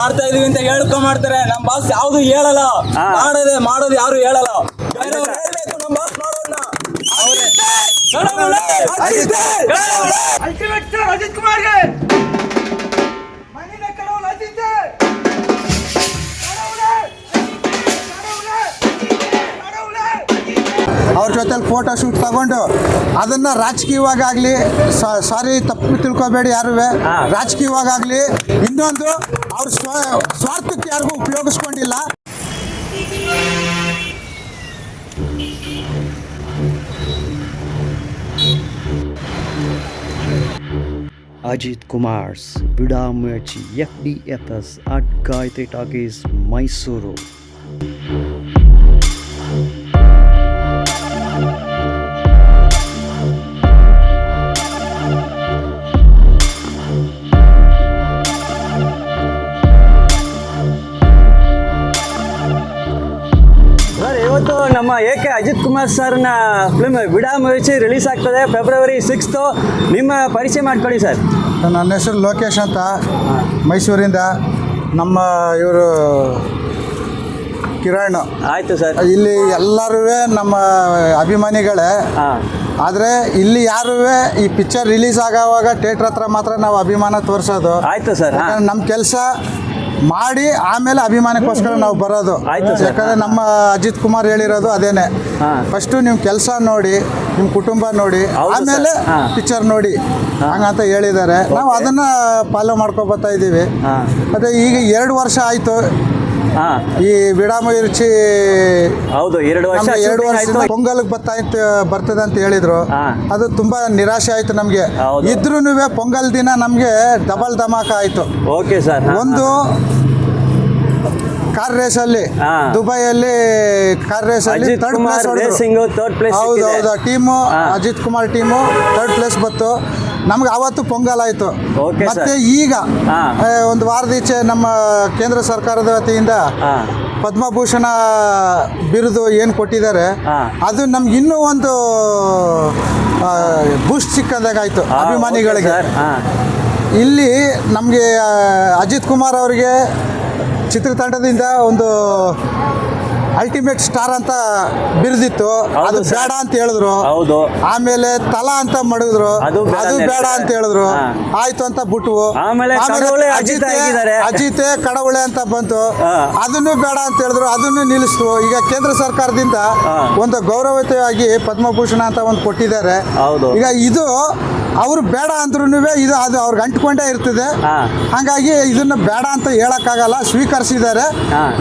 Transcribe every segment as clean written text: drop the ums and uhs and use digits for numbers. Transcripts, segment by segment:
ಮಾಡ್ತಾ ಇದೀವಿ ಅಂತ ಹೇಳ್ಕೊಂಡ್ಮಾಡ್ತಾರೆ. ನಮ್ ಬಾಸ್ ಯಾವ್ದು ಹೇಳಲ್ಲ, ಮಾಡೋದು ಯಾರು ಹೇಳಲ್ಲ. ಹೇಳ್ಬೇಕು ನಮ್ ಬಾಸ್ ಮಾಡೋದನ್ನ. ಅಜಿತ್ ಕುಮಾರ್ಗೆ ಮಣ್ಣಿನ ಕಡவுல ಅಜಿತ್ ಅವ್ರ ಜೊತೆಲಿ ಫೋಟೋ ಶೂಟ್ ತಗೊಂಡು ಅದನ್ನ ರಾಜಕೀಯವಾಗಲಿ, ಸಾರಿ ತಪ್ಪು ತಿಳ್ಕೊಬೇಡಿ ಯಾರು, ರಾಜಕೀಯವಾಗಲಿ ಇನ್ನೊಂದು ಅವ್ರ ಸ್ವಾರ್ಥಕ್ಕೆ ಯಾರಿಗೂ ಉಪಯೋಗಿಸ್ಕೊಂಡಿಲ್ಲ. Ajit Kumar's Vidamerchi FDFS at Gayatri Talkies, Mysuru. ಇವತ್ತು ನಮ್ಮ ಎಕೆ ಅಜಿತ್ ಕುಮಾರ್ ಸರ್ನ ಫಿಲ್ಮ್ ವಿಡಾಮರ್ಚಿ ರಿಲೀಸ್ ಆಗ್ತದೆ ಫೆಬ್ರವರಿ 6th. ನಿಮ್ಮ ಪರಿಚಯ ಮಾಡ್ಕೊಳ್ಳಿ ಸರ್. ನನ್ನ ಹೆಸರು ಲೋಕೇಶ್ ಅಂತ, ಮೈಸೂರಿಂದ. ನಮ್ಮ ಇವರು ಕಿರಣ್. ಆಯಿತು ಸರ್. ಇಲ್ಲಿ ಎಲ್ಲರೂ ನಮ್ಮ ಅಭಿಮಾನಿಗಳೇ. ಆದರೆ ಇಲ್ಲಿ ಯಾರೂ ಈ ಪಿಕ್ಚರ್ ರಿಲೀಸ್ ಆಗೋವಾಗ ಥಿಯೇಟ್ರ್ ಹತ್ರ ಮಾತ್ರ ನಾವು ಅಭಿಮಾನ ತೋರಿಸೋದು. ಆಯಿತು ಸರ್. ನಮ್ಮ ಕೆಲಸ ಮಾಡಿ ಆಮೇಲೆ ಅಭಿಮಾನಕ್ಕೋಸ್ಕರ ನಾವು ಬರೋದು. ಯಾಕಂದರೆ ನಮ್ಮ ಅಜಿತ್ ಕುಮಾರ್ ಹೇಳಿರೋದು ಅದೇನೆ, ಫಸ್ಟು ನೀವು ಕೆಲಸ ನೋಡಿ, ನಿಮ್ಮ ಕುಟುಂಬ ನೋಡಿ, ಆಮೇಲೆ ಪಿಕ್ಚರ್ ನೋಡಿ ಹಂಗಂತ ಹೇಳಿದ್ದಾರೆ. ನಾವು ಅದನ್ನು ಫಾಲೋ ಮಾಡ್ಕೊಬರ್ತಾ ಇದ್ದೀವಿ. ಅದೇ ಈಗ 2 ವರ್ಷ ಆಯಿತು ಈ ವಿಡಾಮರ್ಚಿ. ಹೌದು, 2 ವರ್ಷ ಪೊಂಗಲ್ಗೆ ಬರ್ತದೆ ಅಂತ ಹೇಳಿದ್ರು. ಅದು ತುಂಬಾ ನಿರಾಶೆ ಆಯ್ತು ನಮಗೆ. ಇದ್ರೂ ಪೊಂಗಲ್ ದಿನ ನಮಗೆ ಡಬಲ್ ಧಮಾಕ ಆಯ್ತು. Okay sir. ಒಂದು ಕಾರ್ ರೇಸಲ್ಲಿ, ದುಬೈಯಲ್ಲಿ ಕಾರ್ ರೇಸಲ್ಲಿ ಥರ್ಡ್ ಪ್ಲೇಸ್. ಹೌದು, team Ajith Kumar team 3rd place ಬಂತು. ನಮ್ಗೆ ಆವತ್ತು ಪೊಂಗಲ್ ಆಯಿತು. ಮತ್ತೆ ಈಗ ಒಂದು ವಾರದೀಚೆ ನಮ್ಮ ಕೇಂದ್ರ ಸರ್ಕಾರದ ವತಿಯಿಂದ ಪದ್ಮಭೂಷಣ ಬಿರುದು ಏನು ಕೊಟ್ಟಿದ್ದಾರೆ, ಅದು ನಮ್ಗೆ ಇನ್ನೂ ಒಂದು ಬೂಸ್ಟ್ ಸಿಕ್ಕದಾಗಾಯಿತು ಅಭಿಮಾನಿಗಳಿಗೆ. ಇಲ್ಲಿ ನಮಗೆ ಅಜಿತ್ ಕುಮಾರ್ ಅವರಿಗೆ ಚಿತ್ರತಂಡದಿಂದ ಒಂದು ಅಲ್ಟಿಮೇಟ್ ಸ್ಟಾರ್ ಅಂತ ಬಿರುದಿತ್ತು. ಅದು ಬೇಡ ಅಂತ ಹೇಳಿದ್ರು. ಆಮೇಲೆ ತಲಾ ಅಂತ ಮಾಡಿದ್ರು, ಅದು ಬೇಡ ಅಂತ ಹೇಳಿದ್ರು. ಆಯ್ತು ಅಂತ ಬಿಟ್ವು. ಆಮೇಲೆ ಅಜಿತೆ ಕಡವುಳೆ ಅಂತ ಬಂತು, ಅದನ್ನು ಬೇಡ ಅಂತ ಹೇಳಿದ್ರು, ಅದನ್ನು ನಿಲ್ಲಿಸ್ತು. ಈಗ ಕೇಂದ್ರ ಸರ್ಕಾರದಿಂದ ಒಂದು ಗೌರವಯುತವಾಗಿ ಪದ್ಮಭೂಷಣ ಅಂತ ಒಂದು ಕೊಟ್ಟಿದ್ದಾರೆ. ಈಗ ಇದು ಅವರು ಬೇಡ ಅಂದ್ರೂ ಇದು ಅದು ಅವ್ರಿಗೆ ಅಂಟ್ಕೊಂಡೇ ಇರ್ತದೆ. ಹಾಗಾಗಿ ಇದನ್ನು ಬೇಡ ಅಂತ ಹೇಳೋಕ್ಕಾಗಲ್ಲ, ಸ್ವೀಕರಿಸಿದ್ದಾರೆ.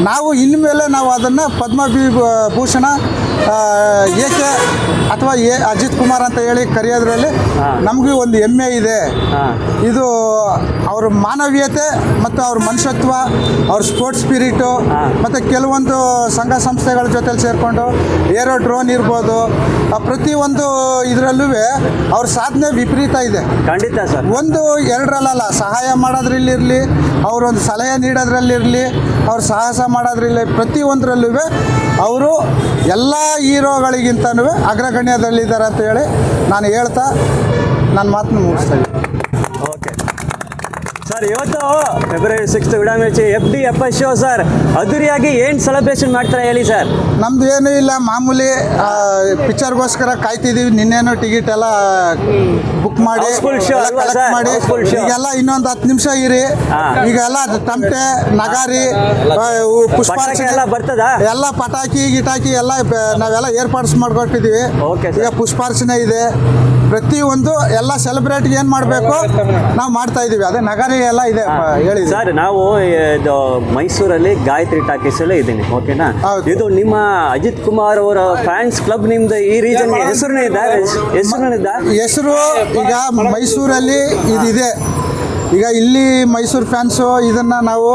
ನಾವು ಇನ್ಮೇಲೆ ನಾವು ಅದನ್ನು ಪದ್ಮಭೂಷಣ ಏಕೆ ಅಥವಾ ಅಜಿತ್ ಕುಮಾರ್ ಅಂತ ಹೇಳಿ ಕರೆಯೋದ್ರಲ್ಲಿ ನಮಗೂ ಒಂದು ಹೆಮ್ಮೆ ಇದೆ. ಇದು ಅವ್ರ ಮಾನವೀಯತೆ ಮತ್ತು ಅವ್ರ ಮನುಷ್ಯತ್ವ, ಅವ್ರ ಸ್ಪೋರ್ಟ್ಸ್ ಸ್ಪಿರಿಟು, ಮತ್ತು ಕೆಲವೊಂದು ಸಂಘ ಸಂಸ್ಥೆಗಳ ಜೊತೆಲಿ ಸೇರಿಕೊಂಡು ಏರೋ ಡ್ರೋನ್ ಇರ್ಬೋದು, ಪ್ರತಿಯೊಂದು ಇದರಲ್ಲೂ ಅವ್ರ ಸಾಧನೆ ವಿಪರೀತ ಇದೆ. ಖಂಡಿತ ಸರ್. 1-2 ಸಹಾಯ ಮಾಡೋದ್ರಲ್ಲಿರಲಿ, ಅವರೊಂದು ಸಲಹೆ ನೀಡೋದ್ರಲ್ಲಿರಲಿ, ಅವ್ರು ಸಾಹಸ ಮಾಡೋದ್ರಲ್ಲಿ, ಪ್ರತಿಯೊಂದರಲ್ಲೂ ಅವರು ಎಲ್ಲ ಹೀರೋಗಳಿಗಿಂತನೂ ಅಗ್ರಗಣ್ಯದಲ್ಲಿದ್ದಾರೆ ಅಂತ ಹೇಳಿ ನಾನು ಹೇಳ್ತಾ ನನ್ನ ಮಾತನ್ನು ಮುಗಿಸ್ತಾ ಇದ್ದೀನಿ. ಓಕೆ ಸರ್, ಇವತ್ತು February 6th ವಿಡಾಮರ್ಚಿ FDFS show sir. ಅದ್ದೂರಿಯಾಗಿ ಏನು ಸೆಲೆಬ್ರೇಷನ್ ಮಾಡ್ತಾರೆ ಹೇಳಿ ಸರ್. ನಮ್ದು ಏನೂ ಇಲ್ಲ, ಮಾಮೂಲಿ ಪಿಕ್ಚರ್ಗೋಸ್ಕರ ಕಾಯ್ತಿದ್ದೀವಿ. ನಿನ್ನೇನು ಟಿಕೆಟ್ ಎಲ್ಲ ಬುಕ್ ಮಾಡಿ ಕಲೆಕ್ಟ್ ಮಾಡಿ, ಈಗೆಲ್ಲ ಇನ್ನೊಂದು 10 ನಿಮಿಷ ಇರಿ. ಈಗೆಲ್ಲ ತಮಟೆ, ನಗಾರಿ, ಪುಷ್ಪಾರ್ಚನೆ ಎಲ್ಲ ಬರ್ತದ, ಎಲ್ಲ ಪಟಾಕಿ ಗಿಟಾಕಿ ಎಲ್ಲ ನಾವೆಲ್ಲ ಏರ್ಪಾಡ್ಸ್ ಮಾಡ್ಕೊಟ್ಟಿದ್ದೀವಿ. ಈಗ ಪುಷ್ಪಾರ್ಚನೆ ಇದೆ, ಪ್ರತಿಯೊಂದು ಎಲ್ಲ ಸೆಲೆಬ್ರೇಟ್ಗೆ ಏನು ಮಾಡಬೇಕು ನಾವು ಮಾಡ್ತಾ ಇದ್ದೀವಿ. ಅದೇ ನಗಾರಿ ಎಲ್ಲ ಇದೆ ಹೇಳಿ ಸರ್. ನಾವು ಮೈಸೂರಲ್ಲಿ ಗಾಯತ್ರಿ ಟಾಕೀಸಲ್ಲೇ ಇದ್ದೀನಿ, ಓಕೆನಾ? ಇದು ನಿಮ್ಮ ಅಜಿತ್ ಕುಮಾರ್ ಅವರ ಫ್ಯಾನ್ಸ್ ಕ್ಲಬ್, ನಿಮ್ದು ಈ ರೀಜನ್ ಹೆಸರು ಈಗ ಮೈಸೂರಲ್ಲಿ ಇದಿದೆ. ಈಗ ಇಲ್ಲಿ ಮೈಸೂರು ಫ್ಯಾನ್ಸು ಇದನ್ನು ನಾವು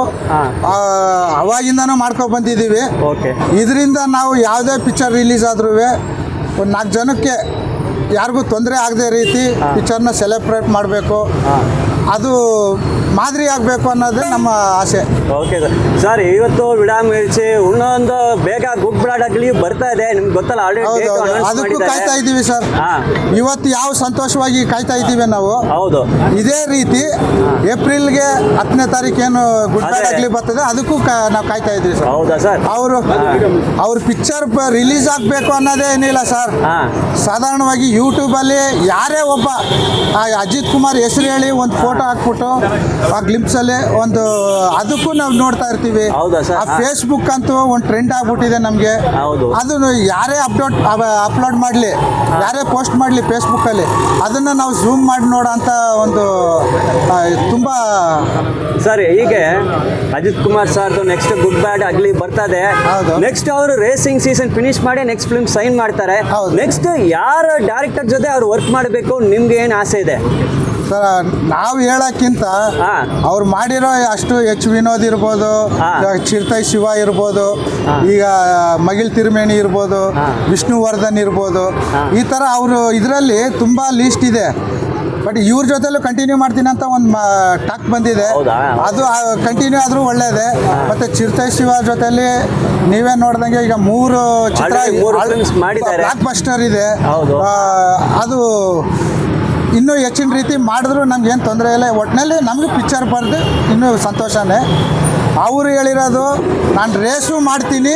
ಅವಾಗಿಂದನೂ ಮಾಡ್ಕೊಂಡು ಬಂದಿದ್ದೀವಿ. ಇದರಿಂದ ನಾವು ಯಾವುದೇ ಪಿಕ್ಚರ್ ರಿಲೀಸ್ ಆದ್ರೂ ಒಂದು 4 ಜನಕ್ಕೆ ಯಾರಿಗೂ ತೊಂದರೆ ಆಗದೆ ರೀತಿ ಪಿಕ್ಚರ್ನ ಸೆಲೆಬ್ರೇಟ್ ಮಾಡಬೇಕು, ಅದು ಮಾದರಿ ಆಗಬೇಕು ಅನ್ನೋದೇ ನಮ್ಮ ಆಸೆ. Okay sir. ಇವತ್ತು ವಿಡಾಮರ್ಚಿ ಇನ್ನೊಂದು ಬೇಗ ಗುಡ್ ಬ್ರಾಡಾಗಲಿ ಬರ್ತಾ ಇದೆ, ನಿಮ್ಗೆ ಗೊತ್ತಲ್ಲ, ಆಲ್ರೆಡಿ ಅದಕ್ಕೂ ಕಾಯ್ತಾ ಇದ್ದೀವಿ ಸರ್. ಇವತ್ತು ಯಾವ ಸಂತೋಷವಾಗಿ ಕಾಯ್ತಾ ಇದ್ದೀವಿ ನಾವು, ಹೌದು ಇದೇ ರೀತಿ ಏಪ್ರಿಲ್ಗೆ 10ನೇ ತಾರೀಕು ಏನು ಗುಡ್ ಅದೇ. ಬ್ಯಾಡ್ ಆಗ್ಲಿ ಬರ್ತದೆ ಅದಕ್ಕೂ ನಾವು ಕಾಯ್ತಾ ಇದ್ದೀವಿ ಸರ್. ಹೌದಾ ಸರ್? ಅವ್ರ ಪಿಕ್ಚರ್ ರಿಲೀಸ್ ಆಗಬೇಕು ಅನ್ನೋದೇ ಏನಿಲ್ಲ ಸರ್. ಹಾಂ ಸಾಧಾರಣವಾಗಿ ಯೂಟ್ಯೂಬಲ್ಲಿ ಯಾರೇ ಒಬ್ಬ ಆ ಅಜಿತ್ ಕುಮಾರ್ ಹೆಸರು ಹೇಳಿ ಒಂದು ಫೋಟೋ ಹಾಕ್ಬಿಟ್ಟು ಆ ಗ್ಲಿಪ್ಸಲ್ಲಿ ಒಂದು ಅದಕ್ಕೂ ನಾವು ನೋಡ್ತಾ ಇರ್ತೀವಿ. ಹೌದಾ ಸರ್? ಆ ಫೇಸ್ಬುಕ್ ಅಂತೂ ಒಂದು ಟ್ರೆಂಡ್ ಆಗ್ಬಿಟ್ಟಿದೆ ನಮಗೆ. ಹೌದು. ಅದನ್ನು ಯಾರೇ ಅಪ್ಲೋಡ್ ಮಾಡಲಿ, ಯಾರೇ ಪೋಸ್ಟ್ ಮಾಡಲಿ ಫೇಸ್ಬುಕ್ಕಲ್ಲಿ, ಅದನ್ನು ನಾವು ಝೂಮ್ ಮಾಡಿ ನೋಡೋ ಅಂತ ಒಂದು ತುಂಬ ಸರ್ ಹೀಗೆ ಅಜಿತ್ ಕುಮಾರ್ ಸರ್ದು ನೆಕ್ಸ್ಟ್ ಗುಡ್ ಬ್ಯಾಡ್ ಆಗ್ಲಿ ಬರ್ತದೆ. ಹೌದು. ನೆಕ್ಸ್ಟ್ ಅವರು ರೇಸಿಂಗ್ ಸೀಸನ್ ಫಿನಿಶ್ ಮಾಡಿ ನೆಕ್ಸ್ಟ್ ಫಿಲ್ಮ್ ಸೈನ್ ಮಾಡ್ತಾರೆ. ಹೌದು. ನೆಕ್ಸ್ಟ್ ಯಾರ ಡೈರೆಕ್ಟರ್ ಜೊತೆ ಅವ್ರು ವರ್ಕ್ ಮಾಡಬೇಕು ನಿಮ್ಗೆ ಏನು ಆಸೆ ಇದೆ? ಸರ್ ನಾವು ಹೇಳೋಕ್ಕಿಂತ ಹಾ. ಅವ್ರು ಮಾಡಿರೋ ಅಷ್ಟು ಎಚ್ ವಿನೋದ್ ಇರ್ಬೋದು, ಹಾ. ಚಿರತೈ ಶಿವ ಇರ್ಬೋದು, ಹಾ. ಈಗ ಮಗಿಲ್ ತಿರುಮೇಣಿ ಇರ್ಬೋದು, ಹಾ. ವಿಷ್ಣುವರ್ಧನ್ ಇರ್ಬೋದು, ಹಾ. ಈ ಥರ ಅವರು ಇದರಲ್ಲಿ ತುಂಬ ಲೀಸ್ಟ್ ಇದೆ. ಬಟ್ ಇವ್ರ ಜೊತೆಲೂ ಕಂಟಿನ್ಯೂ ಮಾಡ್ತೀನಿ ಅಂತ ಒಂದು ಟಾಕ್ ಬಂದಿದೆ. ಹೌದಾ? ಅದು ಕಂಟಿನ್ಯೂ ಆದರೂ ಒಳ್ಳೆಯದೇ. ಮತ್ತು ಚಿರತೈ ಶಿವ ಜೊತೆಲಿ ನೀವೇ ನೋಡ್ದಂಗೆ ಈಗ 3 ಚಿತ್ರ Already 3 films ಮಾಡಿದ್ದಾರೆ. ಬ್ಲಾಕ್ ಬಸ್ಟರ್ ಇದೆ. ಹೌದು. ಅದು ಇನ್ನೂ ಹೆಚ್ಚಿನ ರೀತಿ ಮಾಡಿದ್ರು ನಮ್ಗೇನು ತೊಂದರೆ ಇಲ್ಲ. ಒಟ್ಟಿನಲ್ಲಿ ನಮಗೆ ಪಿಕ್ಚರ್ ಬರೆದು ಇನ್ನೂ ಸಂತೋಷನೇ. ಅವರು ಹೇಳಿರೋದು ನಾನು ರೇಸು ಮಾಡ್ತೀನಿ,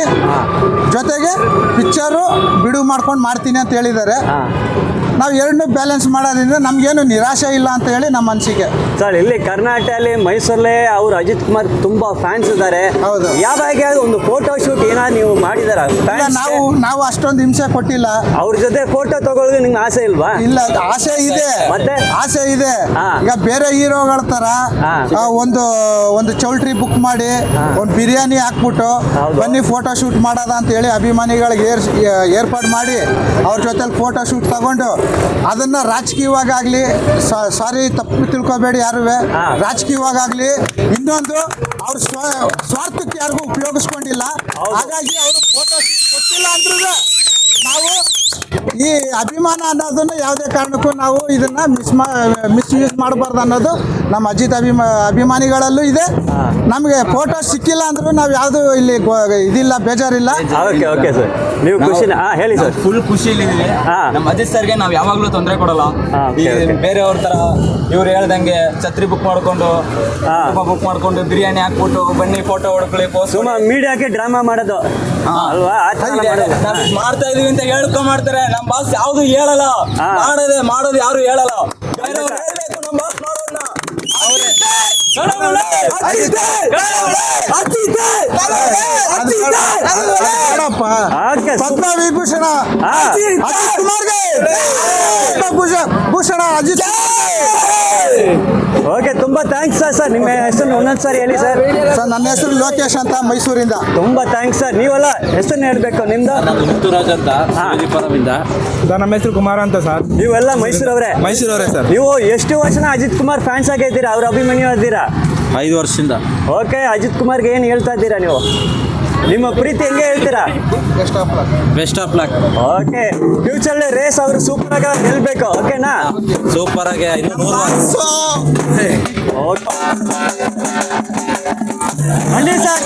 ಜೊತೆಗೆ ಪಿಕ್ಚರು ಬಿಡುವು ಮಾಡ್ಕೊಂಡು ಮಾಡ್ತೀನಿ ಅಂತ ಹೇಳಿದ್ದಾರೆ. ನಾವು ಎರಡನ್ನೂ ಬ್ಯಾಲೆನ್ಸ್ ಮಾಡೋದ್ರಿಂದ ನಮಗೇನು ನಿರಾಶೆ ಇಲ್ಲ ಅಂತ ಹೇಳಿ ನಮ್ಮ ಅನಿಸಿಕೆ. ಸರ್ ಇಲ್ಲಿ ಕರ್ನಾಟಕದಲ್ಲಿ ಮೈಸೂರಲ್ಲೇ ಅವ್ರು ಅಜಿತ್ ಕುಮಾರ್ ತುಂಬಾ ಫ್ಯಾನ್ಸ್ ಇದ್ದಾರೆ. ಹೌದು. ಯಾವಾಗ ಒಂದು ಫೋಟೋ ಶೂಟ್ ಏನಾದ್ರು ನೀವು ಮಾಡಿದಾರ? ಇಲ್ಲ, ನಾವು ಅಷ್ಟೊಂದು ಹಿಂಸೆ ಕೊಟ್ಟಿಲ್ಲ. ಅವ್ರ ಜೊತೆ ಫೋಟೋ ತಗೊಳ್ಳೋದು ನಿಮ್ಗೆ ಆಸೆ ಇಲ್ವಾ? ಇಲ್ಲ, ಆಸೆ ಇದೆ. ಮತ್ತೆ? ಆಸೆ ಇದೆ. ಹಾ. ಈಗ ಬೇರೆ ಹೀರೋಗಳ ಥರ ಹಾ. ಒಂದು ಚೌಲ್ಟ್ರಿ ಬುಕ್ ಮಾಡಿ ಒಂದು ಬಿರಿಯಾನಿ ಹಾಕ್ಬಿಟ್ಟು ಹೌದು. ಬನ್ನಿ ಫೋಟೋ ಶೂಟ್ ಮಾಡೋದ ಅಂತ ಹೇಳಿ ಅಭಿಮಾನಿಗಳಿಗೆ ಏರ್ಪಾಡು ಮಾಡಿ ಅವ್ರ ಜೊತೆಲಿ ಫೋಟೋ ಶೂಟ್ ತಗೊಂಡು ಅದನ್ನು ರಾಜಕೀಯವಾಗಲಿ, ಸಾರಿ ತಪ್ಪು ತಿಳ್ಕೊಬೇಡಿ ಯಾರು, ಹಾ. ರಾಜಕೀಯವಾಗಲಿ ಇನ್ನೊಂದು ಅವ್ರ ಸ್ವಾರ್ಥಕ್ಕೆ ಯಾರಿಗೂ ಉಪಯೋಗಿಸ್ಕೊಂಡಿಲ್ಲ. ಹೌದು. ಹಾಗಾಗಿ ಅವರು ಫೋಟೋ ಶೂಟ್ ಕೊಟ್ಟಿಲ್ಲ ಅಂದ್ರೂ ನಾವು ಈ ಅಭಿಮಾನ ಅನ್ನೋದನ್ನು ಯಾವುದೇ ಕಾರಣಕ್ಕೂ ನಾವು ಇದನ್ನು ಮಿಸ್ಯೂಸ್ ಮಾಡಬಾರ್ದು ಅನ್ನೋದು ನಮ್ಮ ಅಜಿತ್ ಅಭಿಮಾನಿಗಳಲ್ಲೂ ಇದೆ. ನಮಗೆ ಫೋಟೋ ಸಿಕ್ಕಿಲ್ಲ ಅಂದ್ರೂ ನಾವು ಯಾವುದು ಇಲ್ಲಿ ಇದಿಲ್ಲ, ಬೇಜಾರಿಲ್ಲ. ಓಕೆ ಓಕೆ ಸರ್, ನೀವು ಖುಷಿನ ಹೇಳಿ ಸರ್. ಫುಲ್ ಖುಷಿಲಿದ್ದೀವಿ. ಹಾ. ನಮ್ಮ ಅಜಿತ್ ಸರ್ಗೆ ನಾವು ಯಾವಾಗಲೂ ತೊಂದರೆ ಕೊಡಲ್ಲ. ಹಾ, okay, ಈ okay. ಬೇರೆಯವ್ರ ಥರ ಇವ್ರು ಹೇಳ್ದಂಗೆ ಛತ್ರಿ ಬುಕ್ ಮಾಡ್ಕೊಂಡು ಬಿರಿಯಾನಿ ಹಾಕ್ಬಿಟ್ಟು ಬನ್ನಿ ಫೋಟೋ ಹೊಡ್ಕೊಳ್ಳಿ ಪೋಸ್ಟ್ ಸುಮ್ಮ ಮೀಡಿಯಾಕ್ಕೆ ಡ್ರಾಮಾ ಮಾಡೋದು ಅಲ್ವಾ? ಆ ಥರ ಮಾಡೋದು. ನಾವು ಮಾಡ್ತಾ ಇದೀವಿ ಅಂತ ಮಾಡ್ತಾರೆ. ನಮ್ಮ ಬಾಸ್ ಯಾವ್ದು ಹೇಳಲ್ಲ. ಹಾ. ಮಾಡೋದು ಯಾರು ಹೇಳಲ್ಲ. ಬೇರೆಯವ್ರು ಹೇಳ್ಬೇಕು ನಮ್ಮ ಬಾಸ್ ಮಾಡೋದನ್ನ. Okay, ಪದ್ಮ ವಿಭೂಷಣ ಹಾ. ಅಜಿತ್ ಕುಮಾರ್ಗೆ, ಭೂಷಣ ಅಜಿತ್. ಓಕೆ, ತುಂಬಾ ಥ್ಯಾಂಕ್ಸ್ ಸರ್. ನಿಮ್ಮ ಹೆಸರು ಒಂದೊಂದ್ಸಾರಿ ಹೇಳಿ ಸರ್. ಸರ್, ನನ್ನ ಹೆಸರು ಲೋಕೇಶ್ ಅಂತ, ಮೈಸೂರಿಂದ. ತುಂಬಾ ಥ್ಯಾಂಕ್ಸ್ ಸರ್. ನೀವೆಲ್ಲ ಹೆಸರನ್ನ ಹೇಳ್ಬೇಕು ನಿಮ್ದು. ಮುತ್ತುರಾಜ್ ಅಂತ ಸುರಜಿಪುರದಿಂದ. ನಮ್ಮ ಹೆಸರು ಕುಮಾರ್ ಅಂತ ಸರ್. ನೀವೆಲ್ಲ ಮೈಸೂರವ್ರೆ? ಮೈಸೂರವರೇ ಸರ್. ನೀವು ಎಷ್ಟು ವರ್ಷನ ಅಜಿತ್ ಕುಮಾರ್ ಫ್ಯಾನ್ಸ್ ಆಗಿದ್ದೀರಾ? ಅವ್ರ ಅಭಿಮಾನಿ ಇದ್ದೀರಾ? 5 ವರ್ಷದಿಂದ. ಓಕೆ, ಅಜಿತ್ ಕುಮಾರ್ಗೆ ಏನು ಹೇಳ್ತಾ ಇದ್ದೀರಾ ನೀವು? ನಿಮ್ಮ ಪ್ರೀತಿ ಹೆಂಗೆ ಹೇಳ್ತೀರಾ? Best of luck. ಓಕೆ, ಫ್ಯೂಚರ್ಲಿ ರೇಸ್ ಅವರು ಸೂಪರ್ ಆಗಿ ಗೆಲ್ಬೇಕು. ಓಕೆನಾ? ಸೂಪರ್ ಆಗಿ ಇನ್ನು 3 ಓಕೆ ಬನ್ನಿ ಸರ್.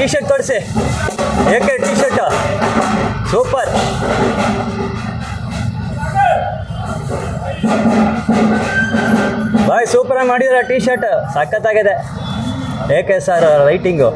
ಟೀ ಶರ್ಟ್ ತೋರಿಸಿ. ಏಕೆ ಟೀ ಶರ್ಟ್ ಸೂಪರ್. ಬಾಯ್ ಸೂಪರಾಗಿ ಮಾಡಿದ್ರೆ ಟೀ ಶರ್ಟ್ ಸಖತ್ತಾಗಿದೆ. ಏಕೆ ಸರ್ ರೈಟಿಂಗು.